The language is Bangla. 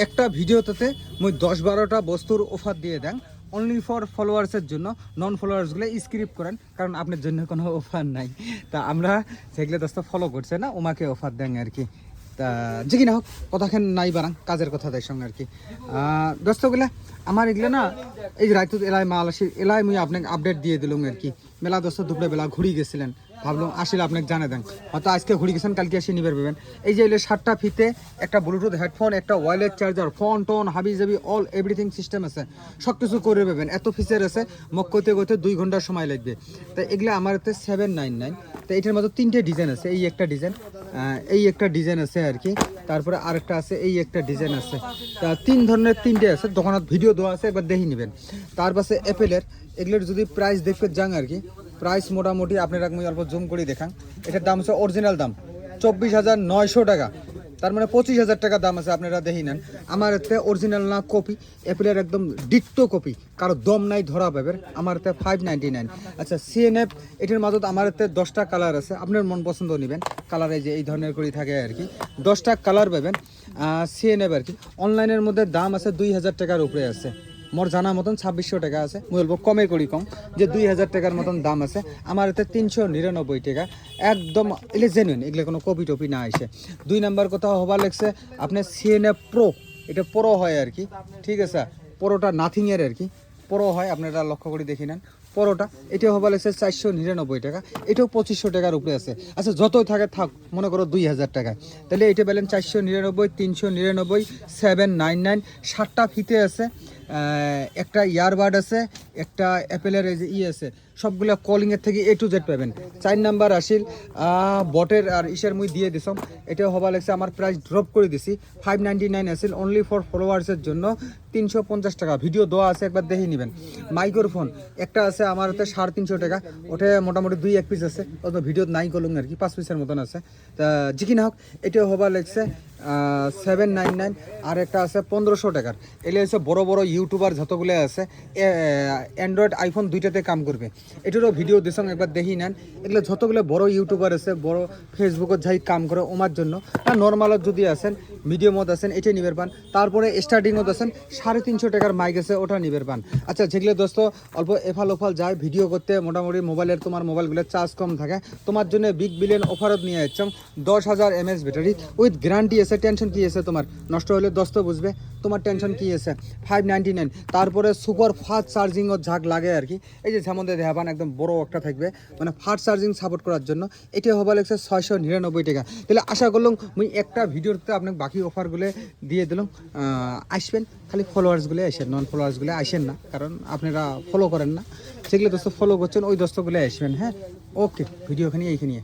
একটা ভিডিওতে মই 10-12টা বস্তুর অফার দিয়ে দেন অনলি ফর ফলোয়ার্সের জন্য। নন ফলোয়ার্সগুলো স্ক্রিপ্ট করেন, কারণ আপনার জন্য কোনো অফার নাই। তা আমরা যেগুলো দোস্ত ফলো করছে না ওমাকে অফার দেন আর কি। তা যে কিনা হোক কথাখান নাই বারাং কাজের কথা দেয় সঙ্গে আর কি। দোস্তগুলা আমার এগুলো না এই যে রায়তুত এলাই মাল আসি এলাই মুই আপনাকে আপডেট দিয়ে দিলাম আর কি। মেলা দোস্ত দুপুরে বেলা ঘুরি গেছিলেন, ভাবলাম আসলে আপনাকে জানে দেন, হয়তো আজকে ঘুরি গেছেন কালকে এসে নিবে পাবেন। এই যে এলে 7টা ফিতে একটা ব্লুটুথ হেডফোন, একটা ওয়্যারলেস চার্জার, ফোন টোন হাবি জাবি অল এভরিথিং সিস্টেম আছে, সব কিছু করে পাবেন। এত ফিচার আছে মক করতে করতে 2 ঘন্টার সময় লাগবে। তো এগুলো আমার হাতে 799। তো এটার মধ্যে 3টে ডিজাইন আছে। এই একটা ডিজাইন, এই একটা ডিজাইন আছে আর কি, তারপরে আরেকটা আছে, এই একটা ডিজাইন আছে। তা 3 ধরনের 3টে আছে, দোকানত ভিডিও দেওয়া আছে, একবার দেখে নেবেন। তার পাশে অ্যাপেলের এগুলোর যদি প্রাইস দেখতে যান আর কি, প্রাইস মোটামুটি আপনারা আমি অল্প জুম করে দেখান। এটার দাম হচ্ছে অরিজিনাল দাম 24,900 টাকা, তার মানে 25,000 টাকা দাম আছে। আপনারা দেখি নেন, আমার এতে অরিজিনাল না কপি, অ্যাপেলের একদম ডিট্টো কপি, কারো দম নাই ধরা পাবে। আমার এতে 599। আচ্ছা সিএনএফ এটার মাঝে আমার এতে 10টা কালার আছে, আপনার মন পছন্দ নেবেন। কালার এই যে এই ধরনের করে থাকে আর কি, 10টা কালার পাবেন সিএনএফ আর কি। অনলাইনের মধ্যে দাম আছে 2,000 টাকার উপরে আছে। মোর জানা মতন 2600 টাকা আছে, মুই বলবো কমে করি কম যে 2,000 টাকার মতন দাম আছে। আমার এতে 399 টাকা, একদম এলে জেনুইন, এগুলো কোনো কপি টপি না আসে। 2 নাম্বার কথা হবার লাগছে আপনার সিএনএফ প্রো, এটা প্রো হয় আর কি, ঠিক আছে। প্রোটা নাথিংয়ের আর কি, প্রো হয়, আপনারা লক্ষ্য করে দেখি নেন। পরোটা এটা হবার লাগছে 499 টাকা, এটাও 2500 টাকার উপরে আছে। আচ্ছা যতই থাকে থাক, মনে করো 2,000 টাকা, তাহলে এটা পেলেন 499, 399, 799। 7টা ফিতে আছে, একটা ইয়ারবাড আছে, একটা অ্যাপেলের এই যে আছে, সবগুলো কলিংয়ের থেকে A to Z পাবেন। 4 নাম্বার আসিল বটের আর ইসের মুই দিয়ে দিছম, এটা হবার লাগছে আমার প্রাইস ড্রপ করে দিছি। 599 আসিল অনলি ফর ফলোয়ার্সের জন্য 350 টাকা। ভিডিও দেওয়া আছে, একবার দেখে নেবেন। মাইক্রোফোন একটা আছে আমার হাতে 350 টাকা, ওটা মোটামুটি 2-1 পিস আছে, অত ভিডিও নাই করলুম আর কি, 5 পিসের মতন আছে। তা যে কিনা হোক এটাও হবার লাগছে 799। আর একটা আছে 1500 টাকার। এলে হচ্ছে বড় বড় ইউটিউবার যতগুলো আছে, অ্যান্ড্রয়েড আইফোন দুইটাতে কাম করবে। এটারও ভিডিও দিছং, একবার দেখি নেন। এগুলো যতগুলো বড় ইউটিউবার আছে, বড় ফেসবুকত যাই কাম করে ওমার জন্য। আর নর্মালত যদি আছেন, মিডিয়ামত আছেন, এটাই নিবের পান। তারপরে স্টার্টিংত আছেন 350 টাকার মাইক আছে, ওটা নিবের পান। আচ্ছা যেগুলো দোস্ত অল্প এফাল ওফাল যায় ভিডিও করতে, মোটামুটি মোবাইলের তোমার মোবাইলগুলোর চার্জ কম থাকে, তোমার জন্য বিগ বিলিয়ন অফারত নিয়ে যাচ্ছাম। 10,000 mAh ব্যাটারি উইথ গ্যারান্টি আছে। টেনশন কি আছে তোমার, নষ্ট হলে দোস্ত বুঝবে, তোমার টেনশন কি আছে। 599। তারপরে সুপার ফাস্ট চার্জিংও ঝাঁক লাগে আর কি। এই যে যেমন দেখাবান একদম বড় একটা থাকবে, মানে ফাস্ট চার্জিং সাপোর্ট করার জন্য। এটা হবা লাগছে 699 টাকা। তাহলে আশা করলাম মুই একটা ভিডিওতে আপনাকে বাকি অফারগুলো দিয়ে দিলাম। আসবেন, খালি ফলোয়ার্সগুলো আসেন, নন ফলোয়ার্সগুলো আসেন না, কারণ আপনারা ফলো করেন না। যেগুলো দোস্ত ফলো করছেন ওই দোস্তগুলো আসবেন। হ্যাঁ ওকে, ভিডিও এইখানে